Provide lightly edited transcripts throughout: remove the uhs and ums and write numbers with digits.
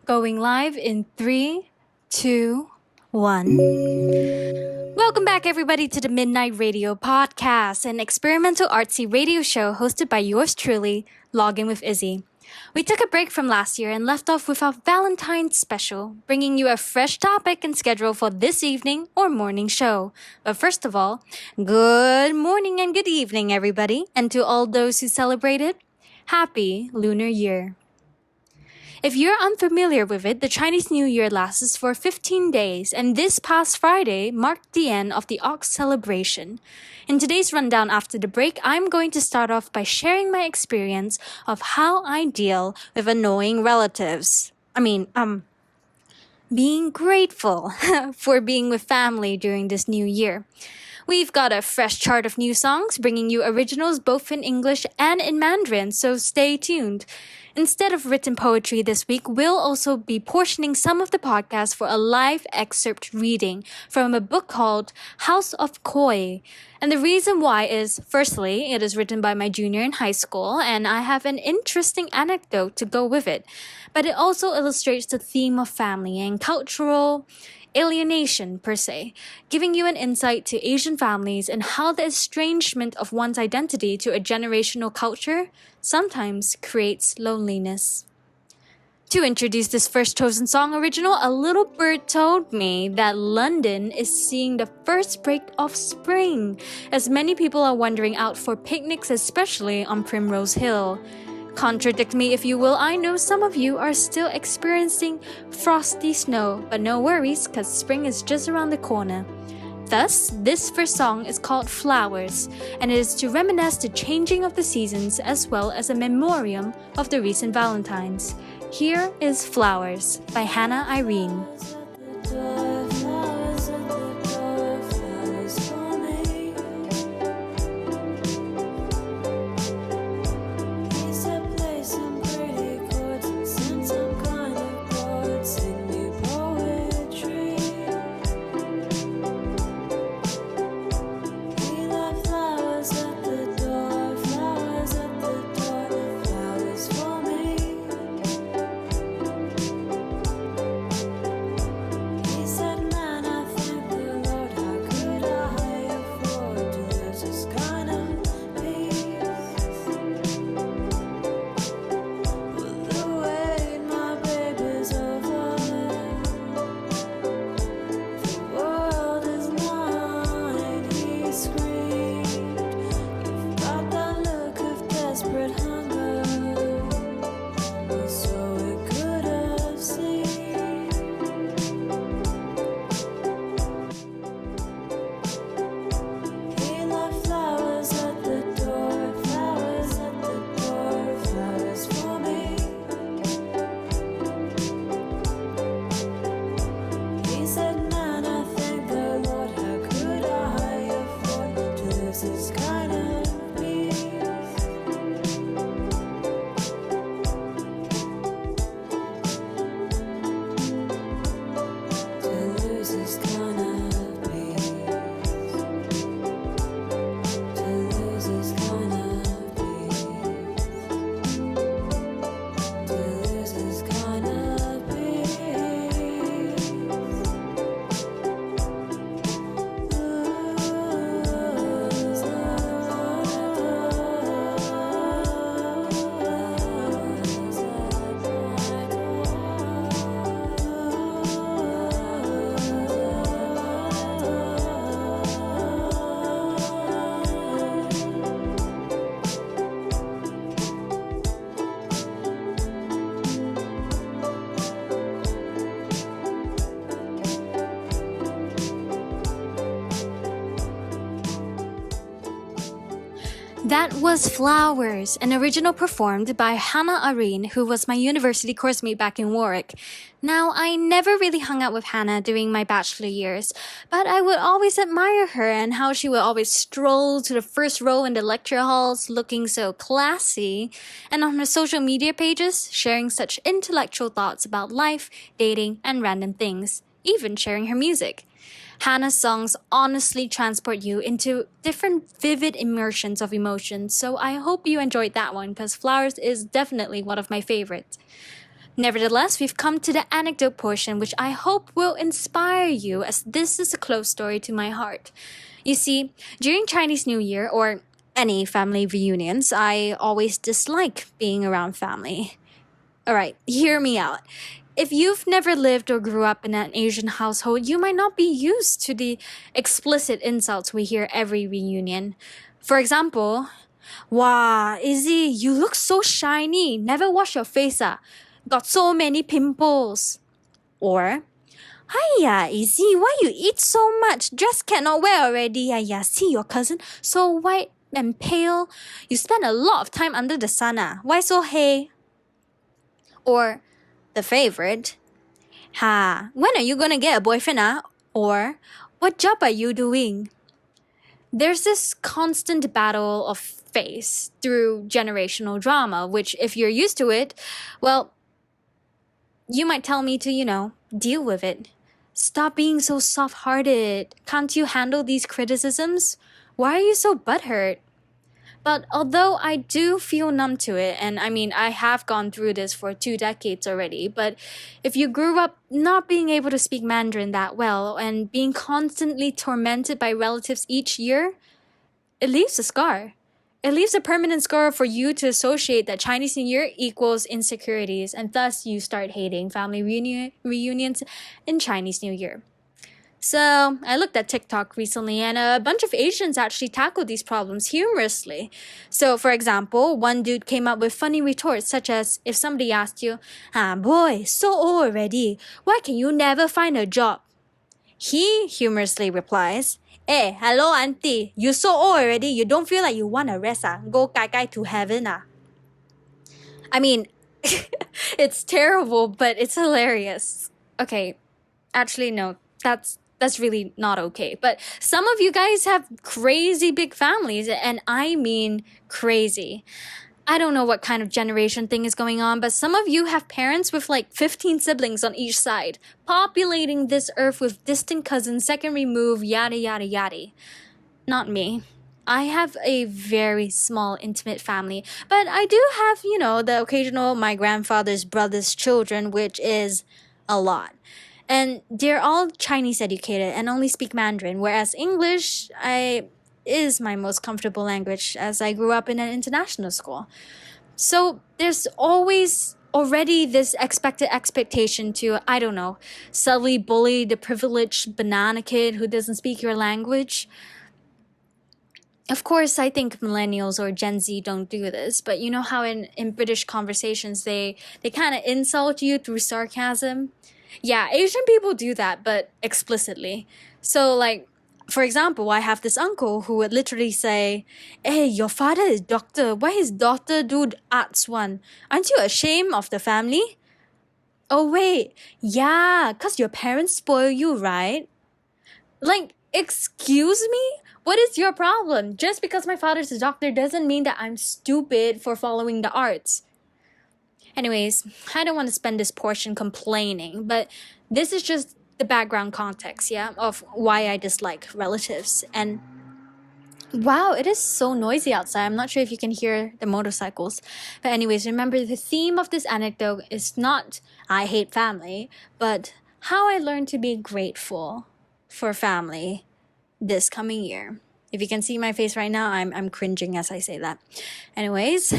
Going live in 3, 2, 1. Welcome back, everybody, to the Midnight Radio Podcast, an experimental artsy radio show hosted by yours truly, Log In with Yzzy. We took a break from last year and left off with our Valentine's special, bringing you a fresh topic and schedule for this evening or morning show. But first of all, good morning and good evening, everybody, and to all those who celebrated, Happy Lunar Year. If you're unfamiliar with it, the Chinese New Year lasts for 15 days, and this past Friday marked the end of the Ox celebration. In today's rundown after the break, I'm going to start off by sharing my experience of how I deal with annoying relatives. Being grateful for being with family during this new year. We've got a fresh chart of new songs, bringing you originals both in English and in Mandarin, so stay tuned. Instead of written poetry this week, we'll also be portioning some of the podcast for a live excerpt reading from a book called House of Koi. And the reason why is, firstly, it is written by my junior in high school, and I have an interesting anecdote to go with it. But it also illustrates the theme of family and cultural alienation per se, giving you an insight to Asian families and how the estrangement of one's identity to a generational culture sometimes creates loneliness. To introduce this first chosen song original, a little bird told me that London is seeing the first break of spring, as many people are wandering out for picnics, especially on Primrose Hill. Contradict me if you will, I know some of you are still experiencing frosty snow, but no worries, cause spring is just around the corner. Thus, this first song is called Flowers, and it is to reminisce the changing of the seasons as well as a memoriam of the recent Valentines. Here is Flowers by Hana, Irene. That was Flowers, an original performed by Hana Irene, who was my university coursemate back in Warwick. Now, I never really hung out with Hana during my bachelor years, but I would always admire her and how she would always stroll to the first row in the lecture halls looking so classy, and on her social media pages sharing such intellectual thoughts about life, dating, and random things, even sharing her music. Hana's songs honestly transport you into different vivid immersions of emotions, so I hope you enjoyed that one because Flowers is definitely one of my favorites. Nevertheless, we've come to the anecdote portion, which I hope will inspire you, as this is a close story to my heart. You see, during Chinese New Year or any family reunions, I always dislike being around family. Alright, hear me out. If you've never lived or grew up in an Asian household, you might not be used to the explicit insults we hear every reunion. For example, "Wow, Yzzy, you look so shiny. Never wash your face, ah. Got so many pimples." Or, "Hiya, Yzzy, why you eat so much? Dress cannot wear already. Hiya, see your cousin, so white and pale. You spend a lot of time under the sun, ah. Why so hey?" Or, the favorite, "Ha, when are you gonna get a boyfriend, ah?" Or, "What job are you doing?" There's this constant battle of face through generational drama, which, if you're used to it, well, you might tell me to, deal with it. Stop being so soft-hearted. Can't you handle these criticisms? Why are you so butthurt? But although I do feel numb to it, and I mean, I have gone through this for 2 decades already, but if you grew up not being able to speak Mandarin that well and being constantly tormented by relatives each year, it leaves a scar. It leaves a permanent scar for you to associate that Chinese New Year equals insecurities, and thus you start hating family reunions in Chinese New Year. So, I looked at TikTok recently, and a bunch of Asians actually tackled these problems humorously. So, for example, one dude came up with funny retorts, such as if somebody asked you, "Ah, boy, so old already. Why can you never find a job?" He humorously replies, "Hey, hello, auntie. You so old already. You don't feel like you want to rest, ah? Go kai to heaven, ah." I mean, it's terrible, but it's hilarious. Okay, actually, no, that's really not okay. But some of you guys have crazy big families, and I mean crazy. I don't know what kind of generation thing is going on, but some of you have parents with like 15 siblings on each side, populating this earth with distant cousins, second remove, yada yada yada. Not me. I have a very small, intimate family, but I do have, the occasional my grandfather's brother's children, which is a lot. And they're all Chinese educated and only speak Mandarin, whereas English is my most comfortable language as I grew up in an international school. So there's always already this expectation to, I don't know, subtly bully the privileged banana kid who doesn't speak your language. Of course, I think millennials or Gen Z don't do this, but you know how in British conversations they kind of insult you through sarcasm? Yeah, Asian people do that, but explicitly. So, like, for example, I have this uncle who would literally say, "Hey, your father is doctor. Why his daughter do arts one? Aren't you ashamed of the family?" "Oh, wait. Yeah, 'cause your parents spoil you, right?" Like, excuse me? What is your problem? Just because my father's a doctor doesn't mean that I'm stupid for following the arts. Anyways, I don't want to spend this portion complaining, but this is just the background context, yeah, of why I dislike relatives. And wow, it is so noisy outside. I'm not sure if you can hear the motorcycles. But anyways, remember the theme of this anecdote is not I hate family, but how I learned to be grateful for family this coming year. If you can see my face right now, I'm cringing as I say that. Anyways,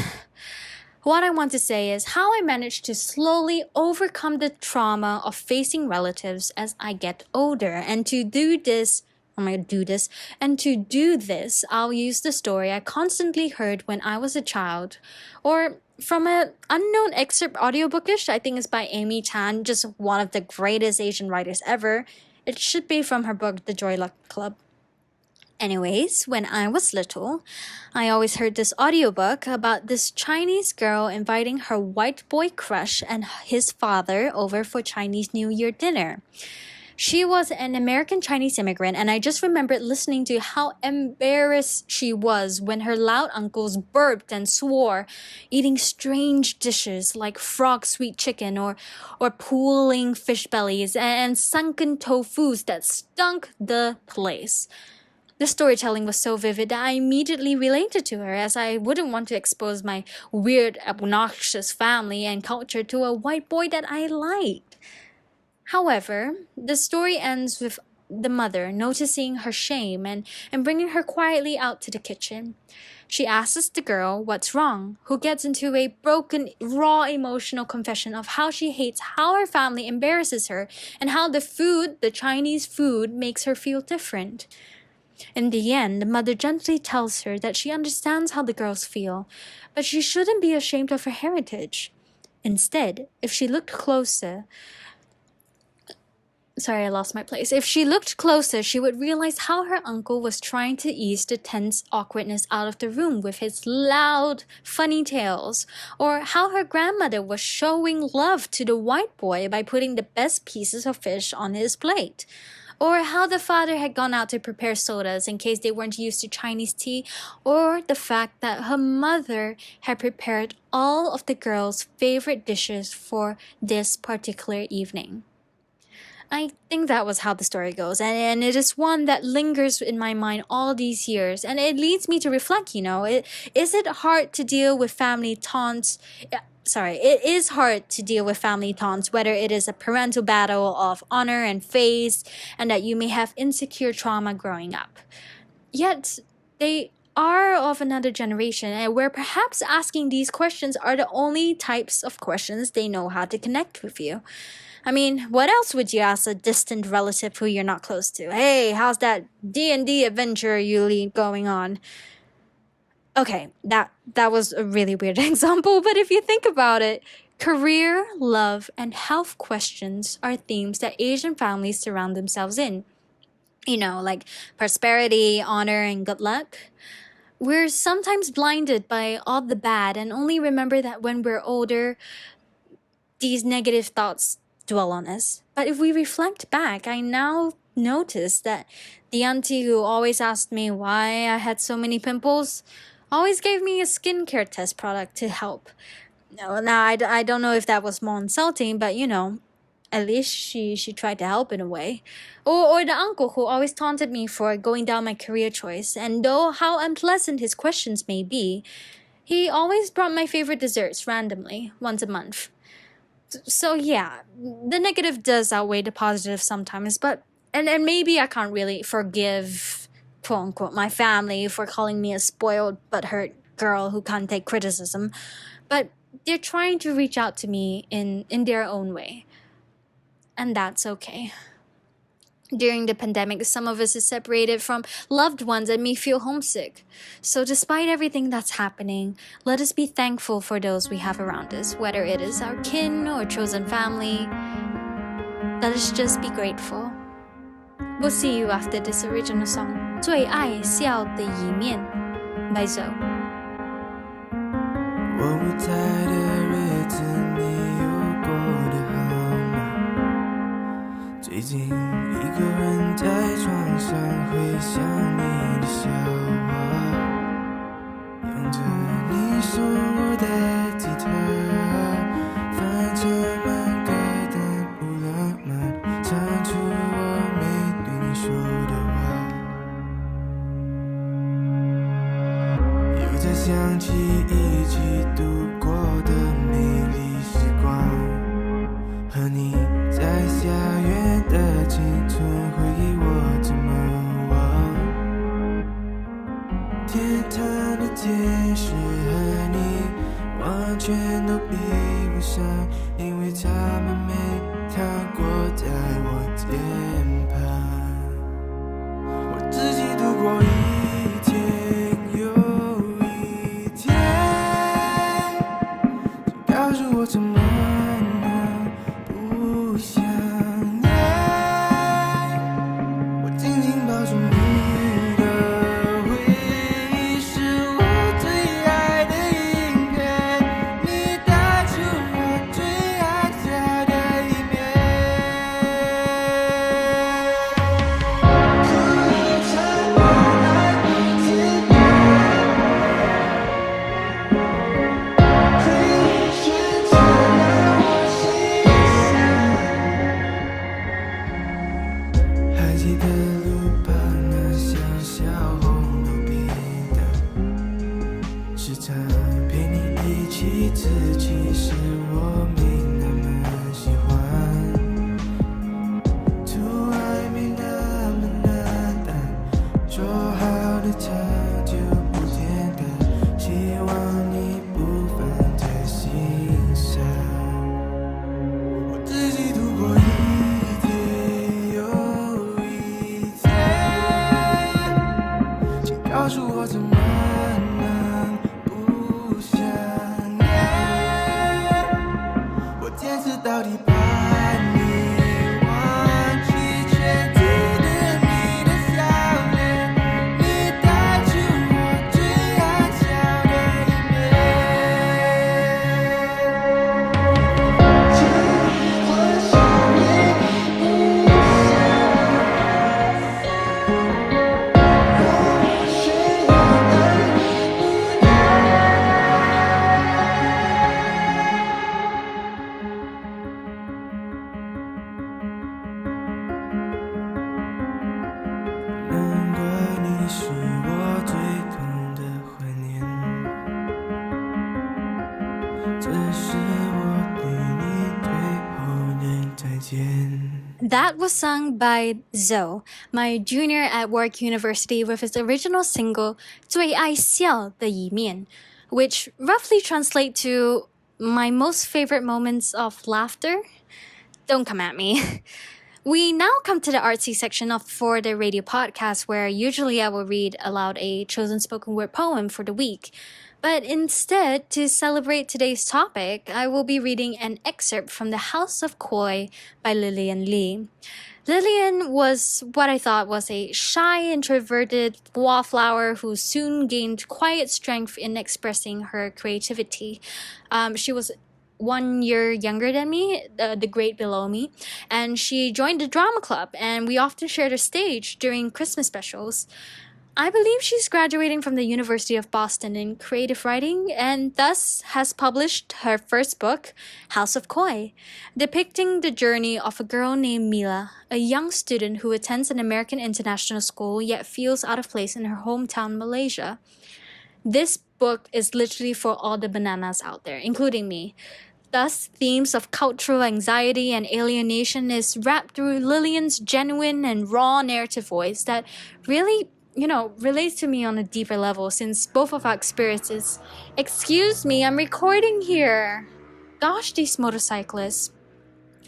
what I want to say is how I managed to slowly overcome the trauma of facing relatives as I get older. And to do this, I'll use the story I constantly heard when I was a child, or from an unknown excerpt audiobookish. I think it's by Amy Tan, just one of the greatest Asian writers ever. It should be from her book, The Joy Luck Club. Anyways, when I was little, I always heard this audiobook about this Chinese girl inviting her white boy crush and his father over for Chinese New Year dinner. She was an American Chinese immigrant, and I just remembered listening to how embarrassed she was when her loud uncles burped and swore, eating strange dishes like frog sweet chicken or pooling fish bellies and sunken tofus that stunk the place. The storytelling was so vivid that I immediately related to her, as I wouldn't want to expose my weird, obnoxious family and culture to a white boy that I liked. However, the story ends with the mother noticing her shame and bringing her quietly out to the kitchen. She asks the girl what's wrong, who gets into a broken, raw emotional confession of how she hates how her family embarrasses her and how the Chinese food, makes her feel different. In the end, the mother gently tells her that she understands how the girls feel, but she shouldn't be ashamed of her heritage. Instead, if she looked closer, Sorry, I lost my place. If she looked closer, she would realize how her uncle was trying to ease the tense awkwardness out of the room with his loud, funny tales, or how her grandmother was showing love to the white boy by putting the best pieces of fish on his plate, or how the father had gone out to prepare sodas in case they weren't used to Chinese tea, or the fact that her mother had prepared all of the girls' favorite dishes for this particular evening. I think that was how the story goes, and it is one that lingers in my mind all these years, and it leads me to reflect, is it hard to deal with family taunts? It is hard to deal with family taunts, whether it is a parental battle of honor and face, and that you may have insecure trauma growing up. Yet, they are of another generation, and where perhaps asking these questions are the only types of questions they know how to connect with you. I mean, what else would you ask a distant relative who you're not close to? Hey, how's that D&D adventure you lead going on? Okay, that was a really weird example, but if you think about it, career, love, and health questions are themes that Asian families surround themselves in. Like prosperity, honor, and good luck. We're sometimes blinded by all the bad and only remember that when we're older, these negative thoughts dwell on us. But if we reflect back, I now notice that the auntie who always asked me why I had so many pimples always gave me a skincare test product to help. Now I don't know if that was more insulting, but at least she tried to help in a way. Or the uncle who always taunted me for going down my career choice, and though how unpleasant his questions may be, he always brought my favorite desserts randomly once a month. So yeah, the negative does outweigh the positive sometimes, but and maybe I can't really forgive, quote unquote, my family for calling me a spoiled butthurt girl who can't take criticism, but they're trying to reach out to me in their own way, and that's okay. During the pandemic, some of us is separated from loved ones and may feel homesick. So despite everything that's happening, let us be thankful for those we have around us, whether it is our kin or chosen family. Let us just be grateful. We'll see you after this original song, 最爱笑的一面 by Zoe. 我不在的日子，你有过得好吗？最近一个人在床上回想你的笑话，用着你送我的吉他，反正蛮盖的不浪漫，唱出我没对你说的话，又在想起一起度过的美丽时光，和你在下月的青春回忆我怎么忘？天堂的解释和你完全都比不上，因为他们没踏过在我肩膀。我自己度过一天又一天，请告诉我怎么不想念，我紧紧把间。 That was sung by Zoe, my junior at Warwick University, with his original single 最爱笑的一面, which roughly translate to my most favorite moments of laughter. Don't come at me. We now come to the artsy section of For the Radio podcast, where usually I will read aloud a chosen spoken word poem for the week. But instead, to celebrate today's topic, I will be reading an excerpt from The House of Koi by Lillian Lee. Lillian was what I thought was a shy, introverted wallflower who soon gained quiet strength in expressing her creativity. She was 1 year younger than me, the grade below me, and she joined the drama club, and we often shared a stage during Christmas specials. I believe she's graduating from the University of Boston in creative writing and thus has published her first book, House of Koi, depicting the journey of a girl named Mila, a young student who attends an American international school yet feels out of place in her hometown, Malaysia. This book is literally for all the bananas out there, including me. Thus, themes of cultural anxiety and alienation is wrapped through Lillian's genuine and raw narrative voice that really relates to me on a deeper level since both of our experiences. Excuse me, I'm recording here. Gosh, these motorcyclists.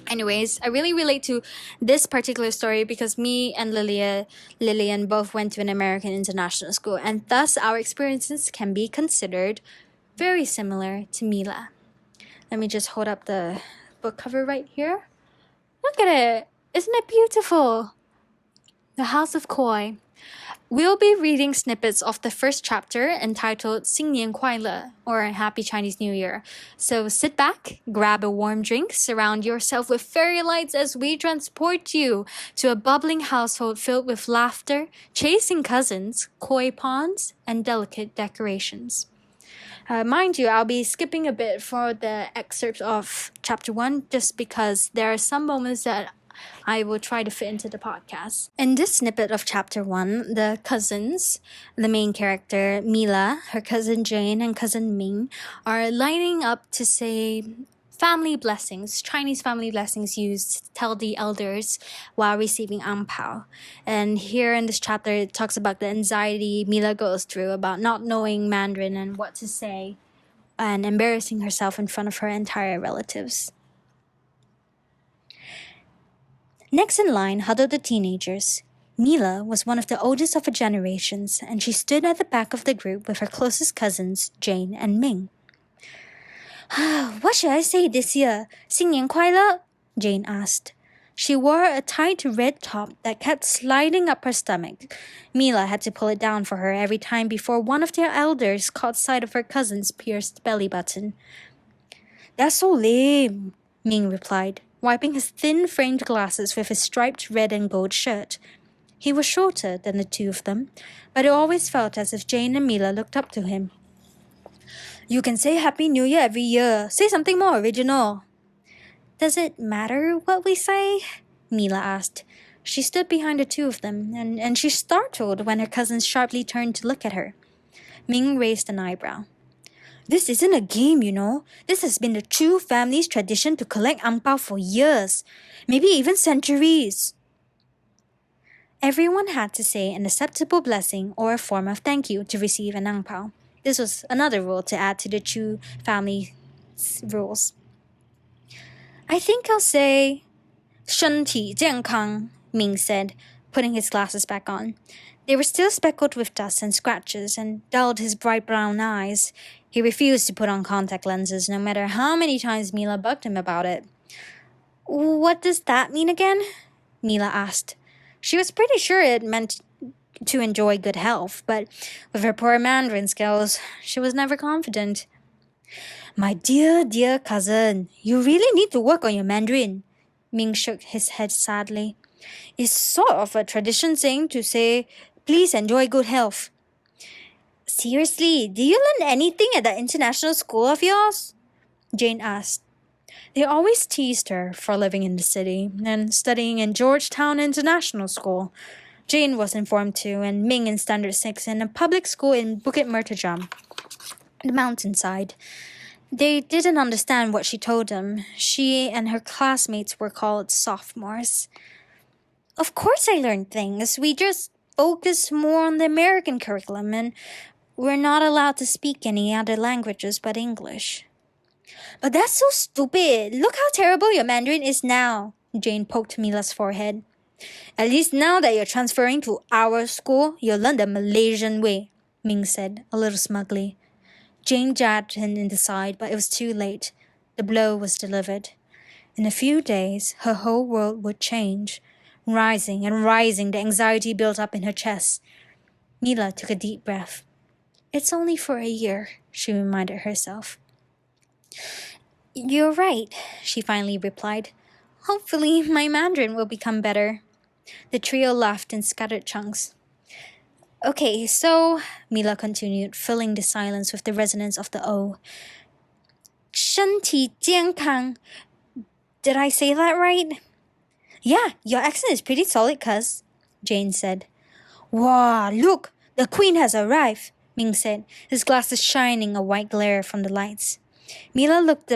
Anyways, I really relate to this particular story because me and Lillian both went to an American international school, and thus our experiences can be considered very similar to Mila. Let me just hold up the book cover right here. Look at it. Isn't it beautiful? The House of Koi. We'll be reading snippets of the first chapter entitled 新年快乐, or Happy Chinese New Year. So sit back, grab a warm drink, surround yourself with fairy lights as we transport you to a bubbling household filled with laughter, chasing cousins, koi ponds, and delicate decorations. Mind you, I'll be skipping a bit for the excerpt of chapter 1 just because there are some moments that I will try to fit into the podcast. In this snippet of chapter 1, the cousins, the main character, Mila, her cousin Jane, and cousin Ming, are lining up to say family blessings, Chinese family blessings used to tell the elders while receiving ang pao. And here in this chapter, it talks about the anxiety Mila goes through about not knowing Mandarin and what to say and embarrassing herself in front of her entire relatives. Next in line huddled the teenagers. Mila was one of the oldest of her generations, and she stood at the back of the group with her closest cousins, Jane and Ming. What should I say this year? 新年快乐? Jane asked. She wore a tight red top that kept sliding up her stomach. Mila had to pull it down for her every time before one of their elders caught sight of her cousin's pierced belly button. That's so lame, Ming replied, wiping his thin-framed glasses with his striped red and gold shirt. He was shorter than the two of them, but it always felt as if Jane and Mila looked up to him. You can say Happy New Year every year. Say something more original. Does it matter what we say? Mila asked. She stood behind the two of them, and she startled when her cousins sharply turned to look at her. Ming raised an eyebrow. This isn't a game, you know. This has been the Chu family's tradition to collect ang pao for years, maybe even centuries. Everyone had to say an acceptable blessing or a form of thank you to receive an ang pao. This was another rule to add to the Chu family's rules. I think I'll say 身体健康, Ming said, putting his glasses back on. They were still speckled with dust and scratches and dulled his bright brown eyes. He refused to put on contact lenses no matter how many times Mila bugged him about it. What does that mean again? Mila asked. She was pretty sure it meant to enjoy good health, but with her poor Mandarin skills, she was never confident. My dear, dear cousin, you really need to work on your Mandarin. Ming shook his head sadly. It's sort of a tradition saying to say, please enjoy good health. Seriously, do you learn anything at that international school of yours? Jane asked. They always teased her for living in the city and studying in Georgetown International School. Jane was informed too, and Ming in Standard 6 in a public school in Bukit Mertajam, the mountainside. They didn't understand what she told them. She and her classmates were called sophomores. Of course I learned things. We just focus more on the American curriculum and we're not allowed to speak any other languages but English. But that's so stupid. Look how terrible your Mandarin is now. Jane poked Mila's forehead. At least now that you're transferring to our school, you'll learn the Malaysian way, Ming said, a little smugly. Jane jabbed him in the side, but it was too late. The blow was delivered. In a few days, her whole world would change. Rising and rising, the anxiety built up in her chest. Mila took a deep breath. It's only for a year, she reminded herself. You're right, she finally replied. Hopefully, my Mandarin will become better. The trio laughed in scattered chunks. Okay, so, Mila continued, filling the silence with the resonance of the O. 身体健康. Did I say that right? Yeah, your accent is pretty solid, cuz, Jane said. Wow, look, the queen has arrived, Ming said, his glasses shining a white glare from the lights. Mila looked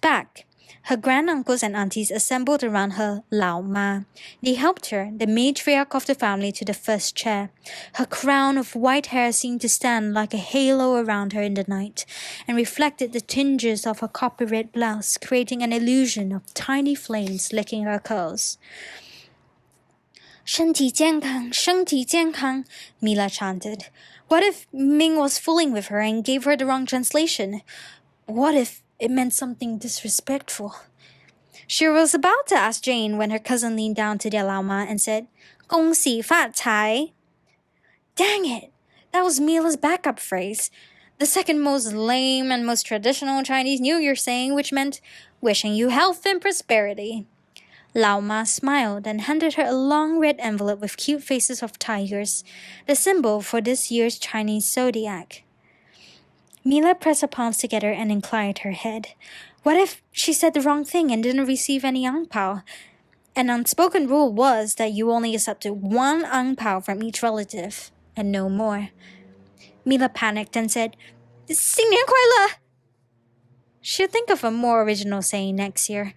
back. Her granduncles and aunties assembled around her Lao Ma. They helped her, the matriarch of the family, to the first chair. Her crown of white hair seemed to stand like a halo around her in the night, and reflected the tinges of her copper-red blouse, creating an illusion of tiny flames licking her curls. 身体健康, 身体健康, Mila chanted. What if Ming was fooling with her and gave her the wrong translation? What if it meant something disrespectful? She was about to ask Jane when her cousin leaned down to their Lao Ma and said, 恭喜发财. Dang it! That was Mila's backup phrase. The second most lame and most traditional Chinese New Year saying, which meant wishing you health and prosperity. Lao Ma smiled and handed her a long red envelope with cute faces of tigers, the symbol for this year's Chinese zodiac. Mila pressed her palms together and inclined her head. What if she said the wrong thing and didn't receive any ang pao? An unspoken rule was that you only accepted one ang pao from each relative, and no more. Mila panicked and said, 新年快乐! She'll think of a more original saying next year.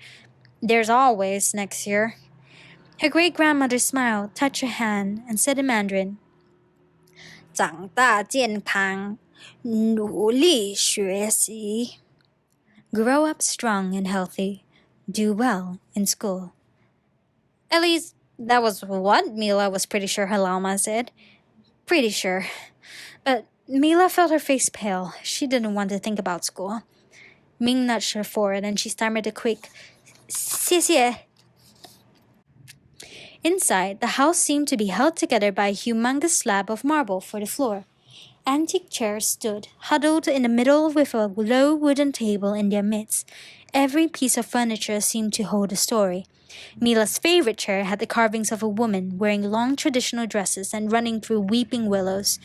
There's always next year. Her great-grandmother smiled, touched her hand, and said in Mandarin, 长大健康. 努力学习. Grow up strong and healthy. Do well in school. At least, that was what Mila was pretty sure her Lao Ma said. Pretty sure. But Mila felt her face pale. She didn't want to think about school. Ming nudged her forward and she stammered a quick, 谢谢. Inside, the house seemed to be held together by a humongous slab of marble for the floor. Antique chairs stood, huddled in the middle with a low wooden table in their midst. Every piece of furniture seemed to hold a story. Mila's favorite chair had the carvings of a woman wearing long traditional dresses and running through weeping willows.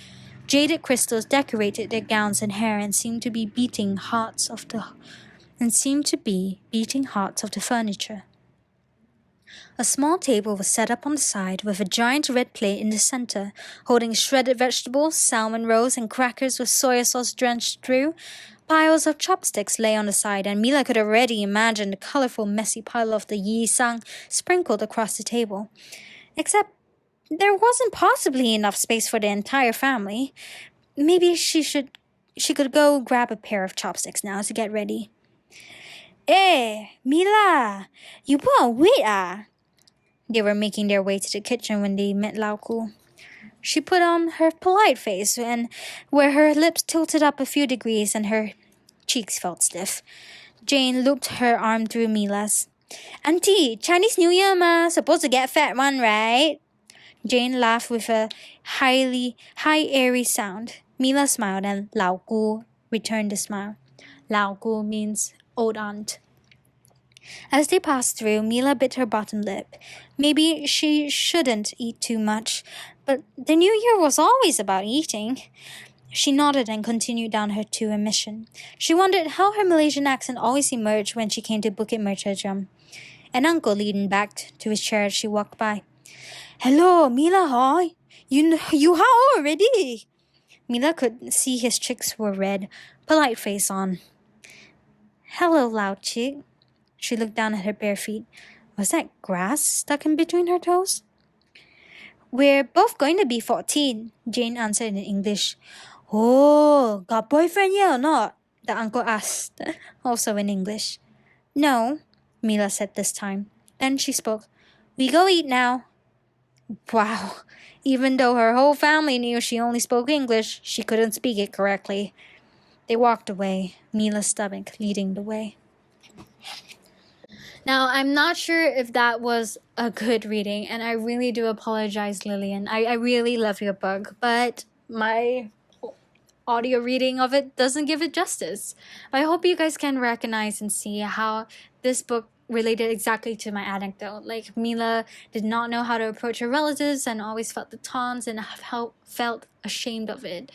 Jaded crystals decorated their gowns and hair and seemed to be beating hearts of the furniture. A small table was set up on the side with a giant red plate in the center, holding shredded vegetables, salmon rolls, and crackers with soy sauce drenched through. Piles of chopsticks lay on the side, and Mila could already imagine the colorful, messy pile of the Yzzy sprinkled across the table. Except there wasn't possibly enough space for the entire family. Maybe she could go grab a pair of chopsticks now to get ready. Hey, Mila, you put on weight ah? They were making their way to the kitchen when they met Lao Ku. She put on her polite face, and where her lips tilted up a few degrees and her cheeks felt stiff. Jane looped her arm through Mila's. Auntie, Chinese New Year ma, supposed to get fat one, right? Jane laughed with a high airy sound. Mila smiled and Lao Ku returned the smile. Lao Ku means old aunt. As they passed through, Mila bit her bottom lip. Maybe she shouldn't eat too much, but the new year was always about eating. She nodded and continued down her tour mission. She wondered how her Malaysian accent always emerged when she came to Bukit Mertajam. An uncle leaned back to his chair as she walked by. Hello, Mila, hi. You how old already? Mila could see his cheeks were red, polite face on. Hello, loud chick. She looked down at her bare feet. Was that grass stuck in between her toes? We're both going to be 14, Jane answered in English. Oh, got boyfriend yet or not? The uncle asked, also in English. No, Mila said this time. Then she spoke. We go eat now. Wow, even though her whole family knew she only spoke English, she couldn't speak it correctly. They walked away, Mila's stomach leading the way. Now, I'm not sure if that was a good reading, and I really do apologize, Lillian. I really love your book, but my audio reading of it doesn't give it justice. I hope you guys can recognize and see how this book related exactly to my anecdote. Like, Mila did not know how to approach her relatives and always felt the taunts and felt ashamed of it.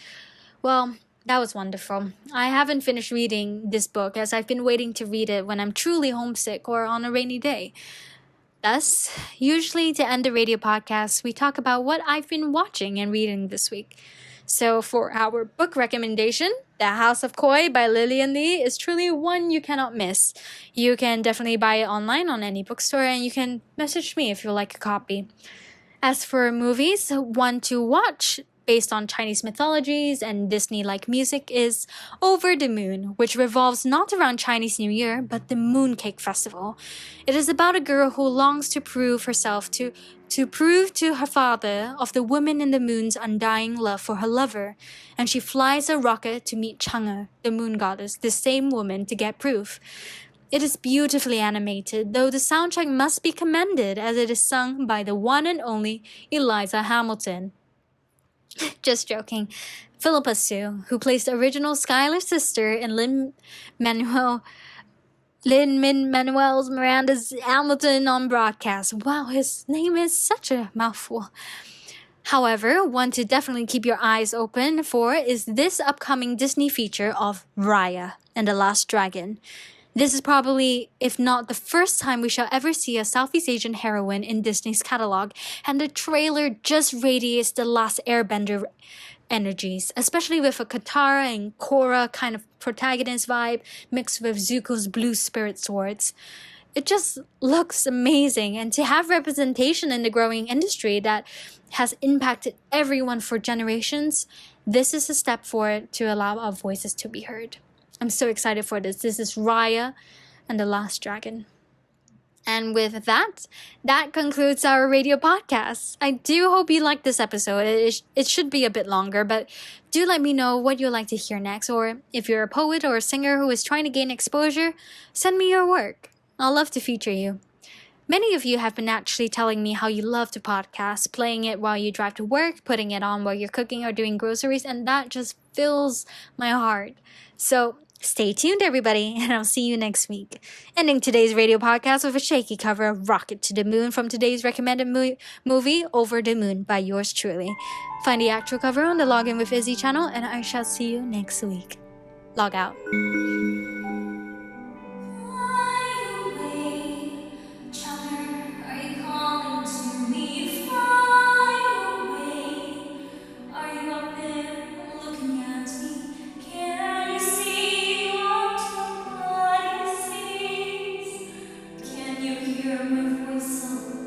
Well, that was wonderful. I haven't finished reading this book as I've been waiting to read it when I'm truly homesick or on a rainy day. Thus, usually to end the radio podcast, we talk about what I've been watching and reading this week. So for our book recommendation, The House of Koi by Lillian Lee is truly one you cannot miss. You can definitely buy it online on any bookstore and you can message me if you like a copy. As for movies, one to watch based on Chinese mythologies and Disney-like music is Over the Moon, which revolves not around Chinese New Year, but the Mooncake Festival. It is about a girl who longs to prove herself to prove to her father of the woman in the moon's undying love for her lover, and she flies a rocket to meet Chang'e, the moon goddess, the same woman, to get proof. It is beautifully animated, though the soundtrack must be commended as it is sung by the one and only Eliza Hamilton. Just joking. Philippa Sue, who plays the original Skylar's sister in Lin-Manuel Miranda's Hamilton on broadcast. Wow, his name is such a mouthful. However, one to definitely keep your eyes open for is this upcoming Disney feature of Raya and the Last Dragon. This is probably, if not the first time we shall ever see a Southeast Asian heroine in Disney's catalog, and the trailer just radiates the Last Airbender energies, especially with a Katara and Korra kind of protagonist vibe mixed with Zuko's blue spirit swords. It just looks amazing, and to have representation in the growing industry that has impacted everyone for generations, this is a step forward to allow our voices to be heard. I'm so excited for this. This is Raya and the Last Dragon. And with that concludes our radio podcast. I do hope you liked this episode. It should be a bit longer, but do let me know what you'd like to hear next. Or if you're a poet or a singer who is trying to gain exposure, send me your work. I'll love to feature you. Many of you have been actually telling me how you love to podcast, playing it while you drive to work, putting it on while you're cooking or doing groceries, and that just fills my heart. So stay tuned, everybody, and I'll see you next week. Ending today's radio podcast with a shaky cover of Rocket to the Moon from today's recommended movie, Over the Moon, by yours truly. Find the actual cover on the Login with Yzzy channel, and I shall see you next week. Log out. Hear my voice